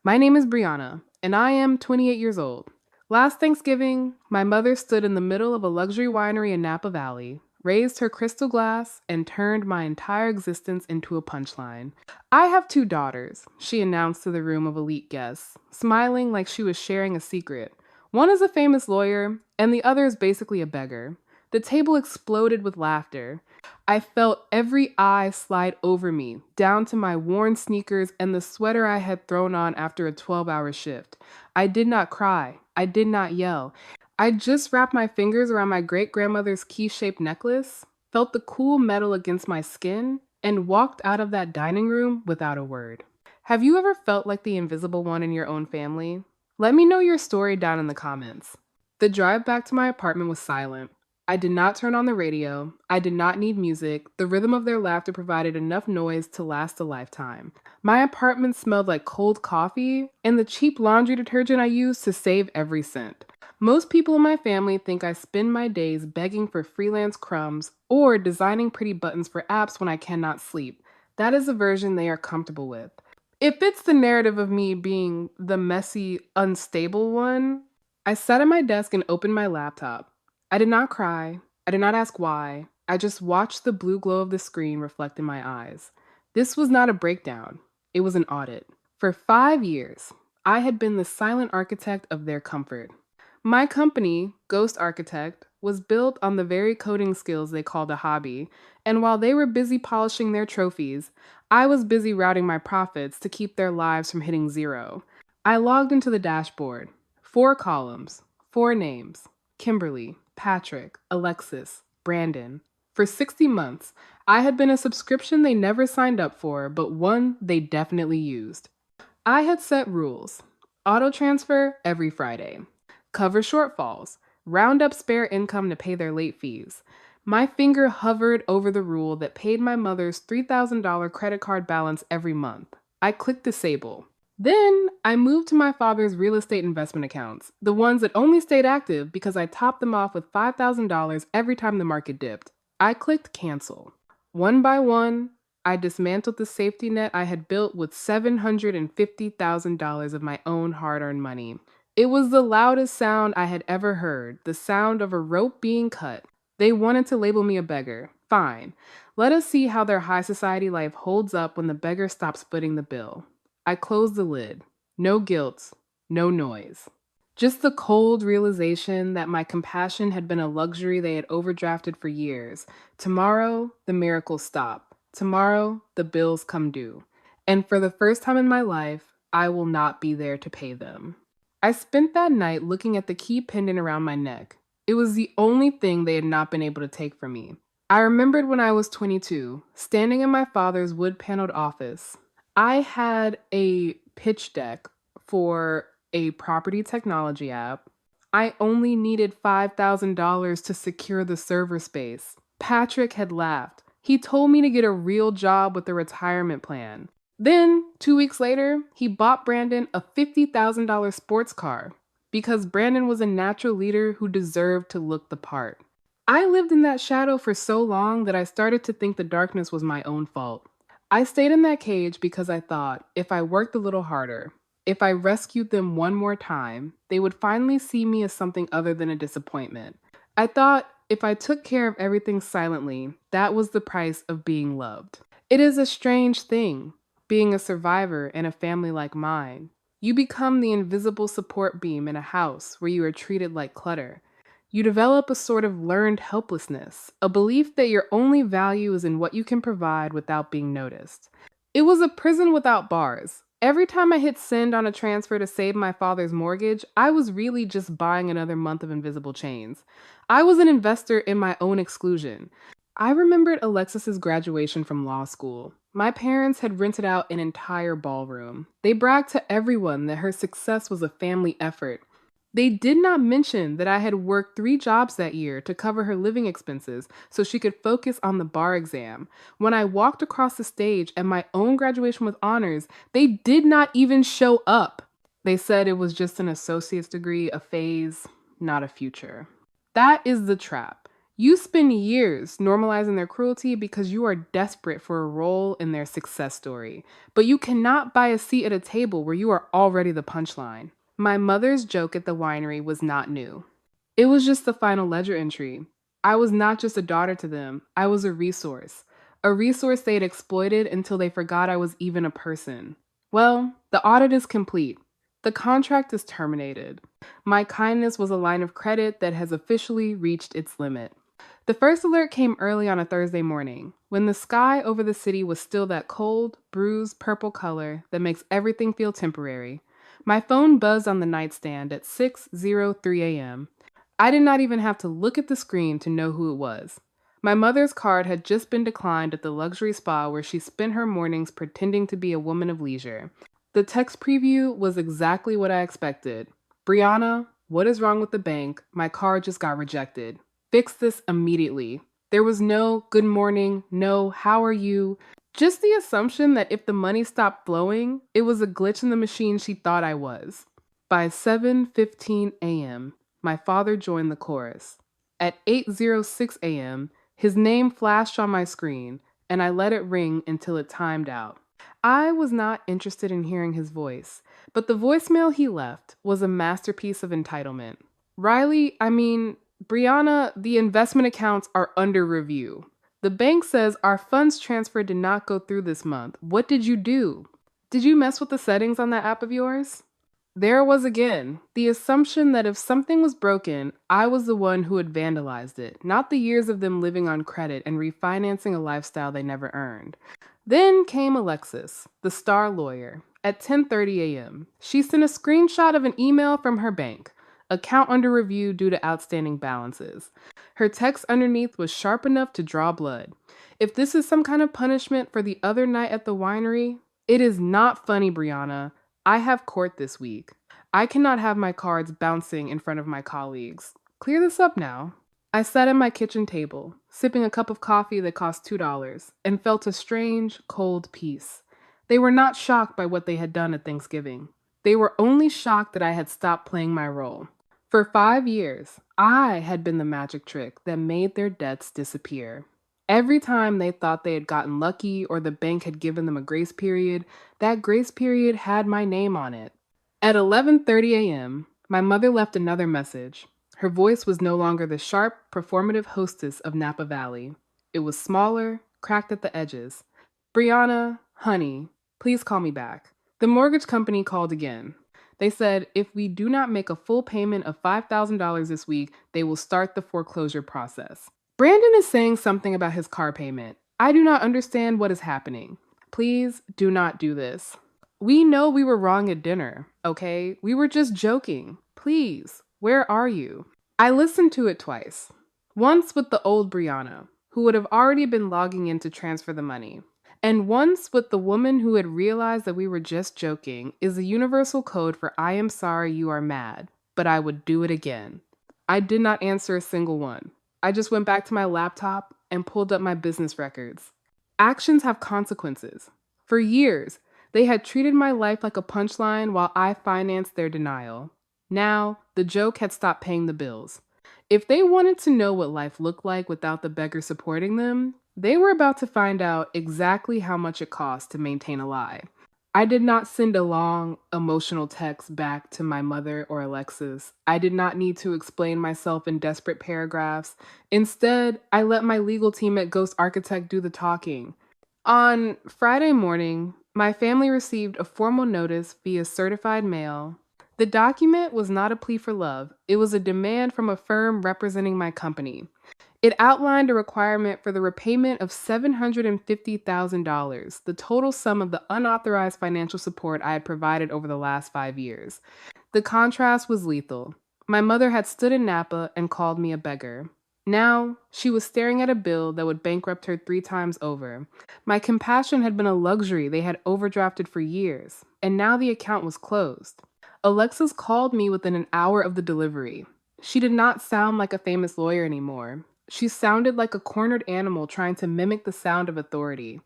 My name is Brianna, and I am 28 years old. Last Thanksgiving, my mother stood in the middle of a luxury winery in Napa Valley, raised her crystal glass, and turned my entire existence into a punchline. I have two daughters, she announced to the room of elite guests, smiling like she was sharing a secret. One is a famous lawyer, and the other is basically a beggar. The table exploded with laughter. I felt every eye slide over me, down to my worn sneakers and the sweater I had thrown on after a 12-hour shift. I did not cry. I did not yell. I just wrapped my fingers around my great grandmother's key shaped necklace, felt the cool metal against my skin, and walked out of that dining room without a word. Have you ever felt like the invisible one in your own family? Let me know your story down in the comments. The drive back to my apartment was silent. I did not turn on the radio. I did not need music. The rhythm of their laughter provided enough noise to last a lifetime. My apartment smelled like cold coffee and the cheap laundry detergent I used to save every cent. Most people in my family think I spend my days begging for freelance crumbs or designing pretty buttons for apps when I cannot sleep. That is a version they are comfortable with. It fits the narrative of me being the messy, unstable one. I sat at my desk and opened my laptop. I did not cry. I did not ask why. I just watched the blue glow of the screen reflect in my eyes. This was not a breakdown. It was an audit. For 5 years, I had been the silent architect of their comfort. My company, Ghost Architect, was built on the very coding skills they called a hobby, and while they were busy polishing their trophies, I was busy routing my profits to keep their lives from hitting zero. I logged into the dashboard. 4 columns, 4 names: Kimberly, Patrick, Alexis, Brandon. For 60 months, I had been a subscription they never signed up for, but one they definitely used. I had set rules. Auto transfer every Friday. Cover shortfalls. Round up spare income to pay their late fees. My finger hovered over the rule that paid my mother's $3,000 credit card balance every month. I clicked disable. Then I moved to my father's real estate investment accounts, the ones that only stayed active because I topped them off with $5,000 every time the market dipped. I clicked cancel. One by one, I dismantled the safety net I had built with $750,000 of my own hard-earned money. It was the loudest sound I had ever heard, the sound of a rope being cut. They wanted to label me a beggar. Fine. Let us see how their high society life holds up when the beggar stops footing the bill. I closed the lid. No guilt, no noise. Just the cold realization that my compassion had been a luxury they had overdrafted for years. Tomorrow, the miracles stop. Tomorrow, the bills come due. And for the first time in my life, I will not be there to pay them. I spent that night looking at the key pendant around my neck. It was the only thing they had not been able to take from me. I remembered when I was 22, standing in my father's wood-paneled office. I had a pitch deck for a property technology app. I only needed $5,000 to secure the server space. Patrick had laughed. He told me to get a real job with a retirement plan. Then, 2 weeks later, he bought Brandon a $50,000 sports car because Brandon was a natural leader who deserved to look the part. I lived in that shadow for so long that I started to think the darkness was my own fault. I stayed in that cage because I thought if I worked a little harder, if I rescued them one more time, they would finally see me as something other than a disappointment. I thought if I took care of everything silently, that was the price of being loved. It is a strange thing, being a survivor in a family like mine. You become the invisible support beam in a house where you are treated like clutter. You develop a sort of learned helplessness, a belief that your only value is in what you can provide without being noticed. It was a prison without bars. Every time I hit send on a transfer to save my father's mortgage, I was really just buying another month of invisible chains. I was an investor in my own exclusion. I remembered Alexis's graduation from law school. My parents had rented out an entire ballroom. They bragged to everyone that her success was a family effort. They did not mention that I had worked 3 jobs that year to cover her living expenses so she could focus on the bar exam. When I walked across the stage at my own graduation with honors, they did not even show up. They said it was just an associate's degree, a phase, not a future. That is the trap. You spend years normalizing their cruelty because you are desperate for a role in their success story. But you cannot buy a seat at a table where you are already the punchline. My mother's joke at the winery was not new. It was just the final ledger entry. I was not just a daughter to them, I was a resource. A resource they had exploited until they forgot I was even a person. Well, the audit is complete. The contract is terminated. My kindness was a line of credit that has officially reached its limit. The first alert came early on a Thursday morning, when the sky over the city was still that cold, bruised purple color that makes everything feel temporary. My phone buzzed on the nightstand at 6:03 a.m. I did not even have to look at the screen to know who it was. My mother's card had just been declined at the luxury spa where she spent her mornings pretending to be a woman of leisure. The text preview was exactly what I expected. Brianna, what is wrong with the bank? My card just got rejected. Fix this immediately. There was no good morning, no how are you, just the assumption that if the money stopped flowing, it was a glitch in the machine she thought I was. By 7:15 a.m., my father joined the chorus. At 8:06 a.m., his name flashed on my screen, and I let it ring until it timed out. I was not interested in hearing his voice, but the voicemail he left was a masterpiece of entitlement. Brianna, the investment accounts are under review. The bank says our funds transfer did not go through this month. What did you do? Did you mess with the settings on that app of yours? There it was again, the assumption that if something was broken, I was the one who had vandalized it, not the years of them living on credit and refinancing a lifestyle they never earned. Then came Alexis, the star lawyer, at 10:30 a.m. She sent a screenshot of an email from her bank, account under review due to outstanding balances. Her text underneath was sharp enough to draw blood. If this is some kind of punishment for the other night at the winery, it is not funny, Brianna. I have court this week. I cannot have my cards bouncing in front of my colleagues. Clear this up now. I sat at my kitchen table, sipping a cup of coffee that cost $2, and felt a strange, cold peace. They were not shocked by what they had done at Thanksgiving. They were only shocked that I had stopped playing my role. For 5 years, I had been the magic trick that made their debts disappear. Every time they thought they had gotten lucky or the bank had given them a grace period, that grace period had my name on it. At 11:30 a.m., my mother left another message. Her voice was no longer the sharp, performative hostess of Napa Valley. It was smaller, cracked at the edges. Brianna, honey, please call me back. The mortgage company called again. They said if we do not make a full payment of $5,000 this week, they will start the foreclosure process. Brandon is saying something about his car payment. I do not understand what is happening. Please do not do this. We know we were wrong at dinner, okay? We were just joking. Please, where are you? I listened to it twice. Once with the old Brianna, who would have already been logging in to transfer the money. And once with the woman who had realized that we were just joking is a universal code for I am sorry you are mad, but I would do it again. I did not answer a single one. I just went back to my laptop and pulled up my business records. Actions have consequences. For years, they had treated my life like a punchline while I financed their denial. Now, the joke had stopped paying the bills. If they wanted to know what life looked like without the beggar supporting them, they were about to find out exactly how much it cost to maintain a lie. I did not send a long, emotional text back to my mother or Alexis. I did not need to explain myself in desperate paragraphs. Instead, I let my legal team at Ghost Architect do the talking. On Friday morning, my family received a formal notice via certified mail. The document was not a plea for love. It was a demand from a firm representing my company. It outlined a requirement for the repayment of $750,000, the total sum of the unauthorized financial support I had provided over the last 5 years. The contrast was lethal. My mother had stood in Napa and called me a beggar. Now, she was staring at a bill that would bankrupt her 3 times over. My compassion had been a luxury they had overdrafted for years, and now the account was closed. Alexis called me within an hour of the delivery. She did not sound like a famous lawyer anymore. She sounded like a cornered animal trying to mimic the sound of authority.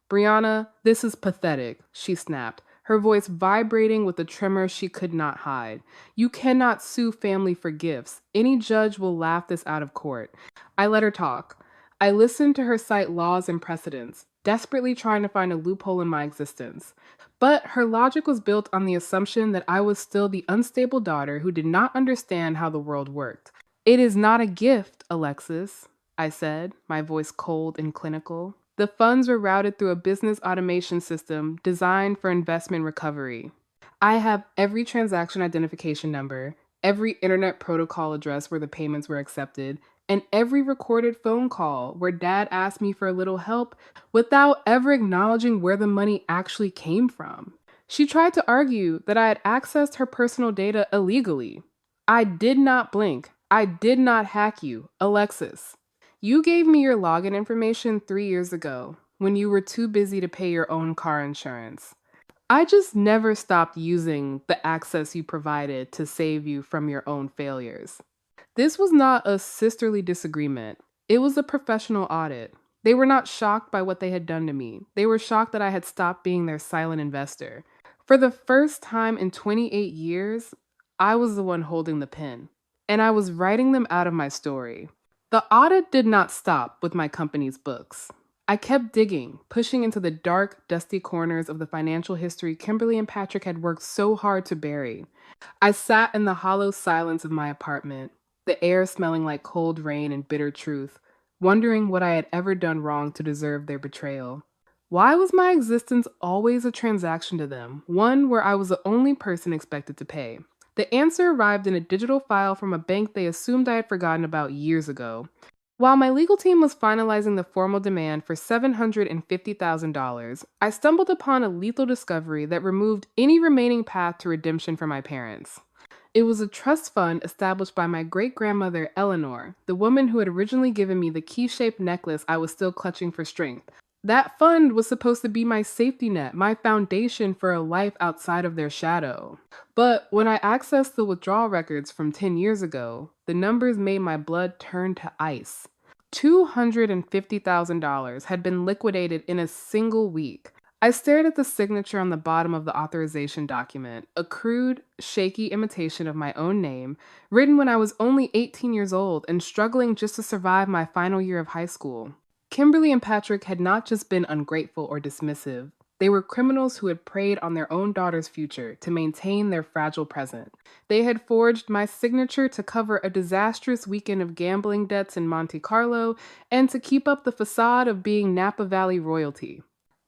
Brianna, this is pathetic, she snapped. her voice vibrating with a tremor she could not hide. "You cannot sue family for gifts. Any judge will laugh this out of court." I let her talk. I listened to her cite laws and precedents, desperately trying to find a loophole in my existence. But her logic was built on the assumption that I was still the unstable daughter who did not understand how the world worked. "It is not a gift, Alexis," I said, my voice cold and clinical. "The funds were routed through a business automation system designed for investment recovery. I have every transaction identification number, every internet protocol address where the payments were accepted, and every recorded phone call where Dad asked me for a little help without ever acknowledging where the money actually came from." She tried to argue that I had accessed her personal data illegally. "I did not blink. I did not hack you, Alexis. You gave me your login information 3 years ago when you were too busy to pay your own car insurance. I just never stopped using the access you provided to save you from your own failures." This was not a sisterly disagreement. It was a professional audit. They were not shocked by what they had done to me. They were shocked that I had stopped being their silent investor. For the first time in 28 years, I was the one holding the pen, and I was writing them out of my story. The audit did not stop with my company's books. I kept digging, pushing into the dark, dusty corners of the financial history Kimberly and Patrick had worked so hard to bury. I sat in the hollow silence of my apartment, the air smelling like cold rain and bitter truth, wondering what I had ever done wrong to deserve their betrayal. Why was my existence always a transaction to them, one where I was the only person expected to pay? The answer arrived in a digital file from a bank they assumed I had forgotten about years ago. While my legal team was finalizing the formal demand for $750,000, I stumbled upon a lethal discovery that removed any remaining path to redemption for my parents. It was a trust fund established by my great-grandmother Eleanor, the woman who had originally given me the key-shaped necklace I was still clutching for strength. That fund was supposed to be my safety net, my foundation for a life outside of their shadow. But when I accessed the withdrawal records from 10 years ago, the numbers made my blood turn to ice. $250,000 had been liquidated in a single week. I stared at the signature on the bottom of the authorization document, a crude, shaky imitation of my own name, written when I was only 18 years old and struggling just to survive my final year of high school. Kimberly and Patrick had not just been ungrateful or dismissive. They were criminals who had preyed on their own daughter's future to maintain their fragile present. They had forged my signature to cover a disastrous weekend of gambling debts in Monte Carlo and to keep up the facade of being Napa Valley royalty.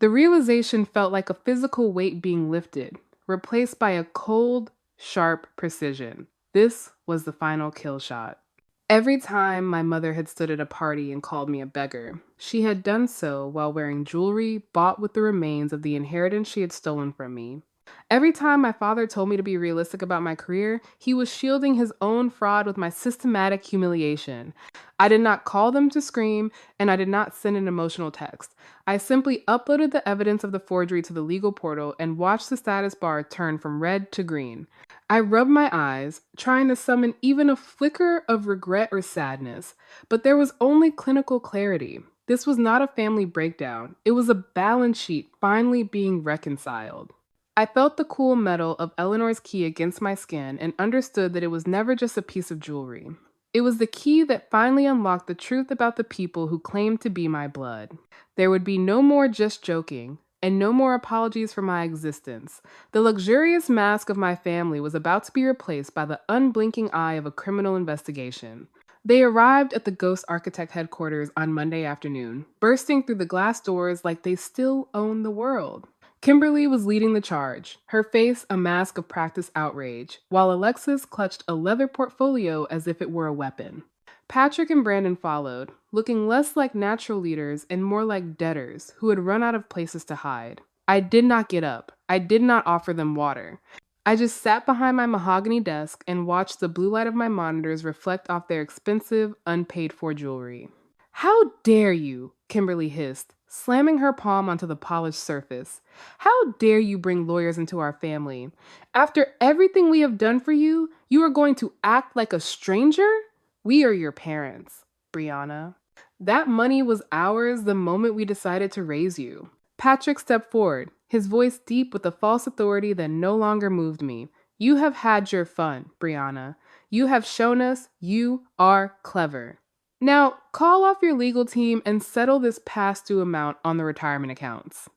The realization felt like a physical weight being lifted, replaced by a cold, sharp precision. This was the final kill shot. Every time my mother had stood at a party and called me a beggar, she had done so while wearing jewelry bought with the remains of the inheritance she had stolen from me. Every time my father told me to be realistic about my career, he was shielding his own fraud with my systematic humiliation. I did not call them to scream, and I did not send an emotional text. I simply uploaded the evidence of the forgery to the legal portal and watched the status bar turn from red to green. I rubbed my eyes, trying to summon even a flicker of regret or sadness, but there was only clinical clarity. This was not a family breakdown. It was a balance sheet finally being reconciled. I felt the cool metal of Eleanor's key against my skin and understood that it was never just a piece of jewelry. It was the key that finally unlocked the truth about the people who claimed to be my blood. There would be no more just joking, and no more apologies for my existence. The luxurious mask of my family was about to be replaced by the unblinking eye of a criminal investigation. They arrived at the Ghost Architect headquarters on Monday afternoon, bursting through the glass doors like they still owned the world. Kimberly was leading the charge, her face a mask of practiced outrage, while Alexis clutched a leather portfolio as if it were a weapon. Patrick and Brandon followed, looking less like natural leaders and more like debtors who had run out of places to hide. I did not get up. I did not offer them water. I just sat behind my mahogany desk and watched the blue light of my monitors reflect off their expensive, unpaid-for jewelry. "How dare you?" Kimberly hissed, slamming her palm onto the polished surface. "How dare you bring lawyers into our family? After everything we have done for you, you are going to act like a stranger? We are your parents, Brianna. That money was ours the moment we decided to raise you." Patrick stepped forward, his voice deep with a false authority that no longer moved me. You have had your fun, Brianna. You have shown us you are clever. Now, call off your legal team and settle this past due amount on the retirement accounts.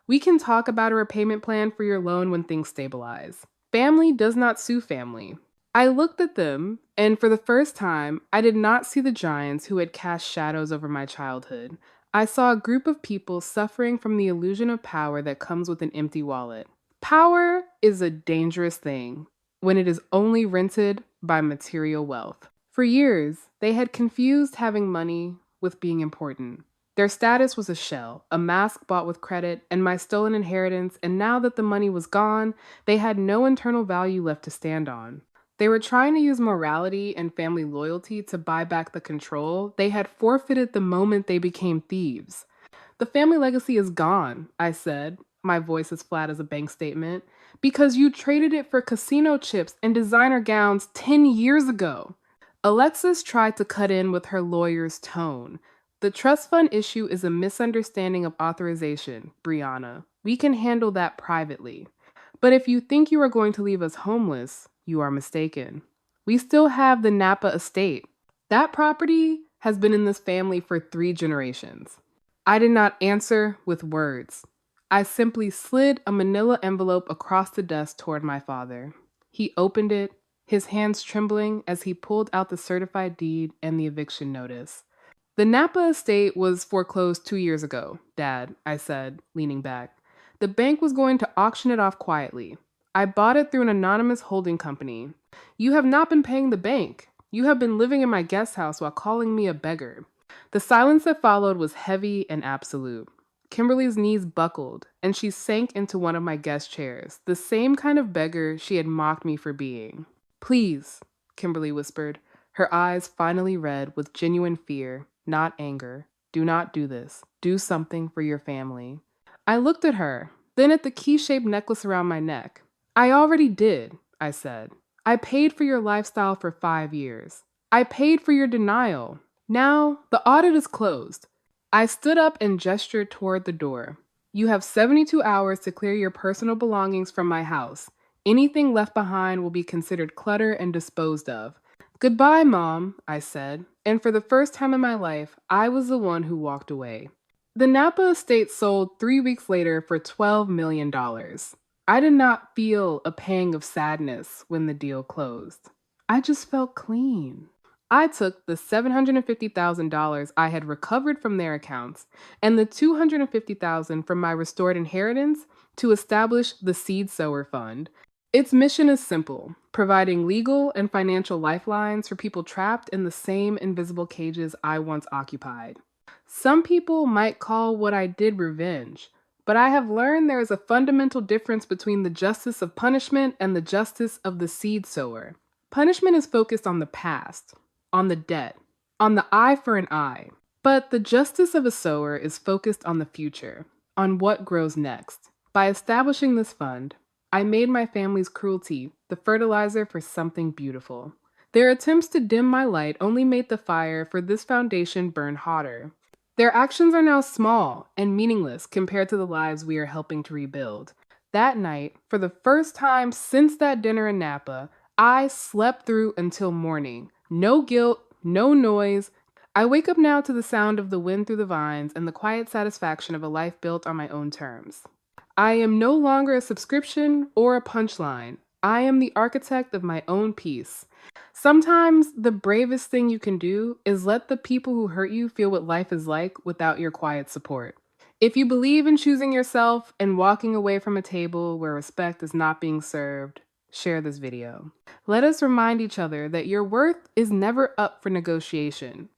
We can talk about a repayment plan for your loan when things stabilize. Family does not sue family. I looked at them, and for the first time, I did not see the giants who had cast shadows over my childhood. I saw a group of people suffering from the illusion of power that comes with an empty wallet. Power is a dangerous thing when it is only rented by material wealth. For years, they had confused having money with being important. Their status was a shell, a mask bought with credit, and my stolen inheritance, and now that the money was gone, they had no internal value left to stand on. They were trying to use morality and family loyalty to buy back the control they had forfeited the moment they became thieves. The family legacy is gone, I said, my voice as flat as a bank statement, because you traded it for casino chips and designer gowns 10 years ago. Alexis tried to cut in with her lawyer's tone. The trust fund issue is a misunderstanding of authorization, Brianna. We can handle that privately. But if you think you are going to leave us homeless, you are mistaken. We still have the Napa estate. That property has been in this family for 3 generations. I did not answer with words. I simply slid a manila envelope across the desk toward my father. He opened it, his hands trembling as he pulled out the certified deed and the eviction notice. The Napa estate was foreclosed 2 years ago, Dad, I said, leaning back. The bank was going to auction it off quietly. I bought it through an anonymous holding company. You have not been paying the bank. You have been living in my guest house while calling me a beggar. The silence that followed was heavy and absolute. Kimberly's knees buckled, and she sank into one of my guest chairs, the same kind of beggar she had mocked me for being. Please, Kimberly whispered, her eyes finally red with genuine fear, not anger. Do not do this. Do something for your family. I looked at her, then at the key-shaped necklace around my neck. I already did, I said. I paid for your lifestyle for 5 years. I paid for your denial. Now, the audit is closed. I stood up and gestured toward the door. You have 72 hours to clear your personal belongings from my house. Anything left behind will be considered clutter and disposed of. Goodbye, Mom, I said, and for the first time in my life, I was the one who walked away. The Napa estate sold 3 weeks later for $12 million. I did not feel a pang of sadness when the deal closed. I just felt clean. I took the $750,000 I had recovered from their accounts and the $250,000 from my restored inheritance to establish the Seed Sower Fund. Its mission is simple, providing legal and financial lifelines for people trapped in the same invisible cages I once occupied. Some people might call what I did revenge, but I have learned there is a fundamental difference between the justice of punishment and the justice of the seed sower. Punishment is focused on the past, on the debt, on the eye for an eye. But the justice of a sower is focused on the future, on what grows next. By establishing this fund, I made my family's cruelty the fertilizer for something beautiful. Their attempts to dim my light only made the fire for this foundation burn hotter. Their actions are now small and meaningless compared to the lives we are helping to rebuild. That night, for the first time since that dinner in Napa, I slept through until morning. No guilt, no noise. I wake up now to the sound of the wind through the vines and the quiet satisfaction of a life built on my own terms. I am no longer a subscription or a punchline. I am the architect of my own peace. Sometimes the bravest thing you can do is let the people who hurt you feel what life is like without your quiet support. If you believe in choosing yourself and walking away from a table where respect is not being served, share this video. Let us remind each other that your worth is never up for negotiation.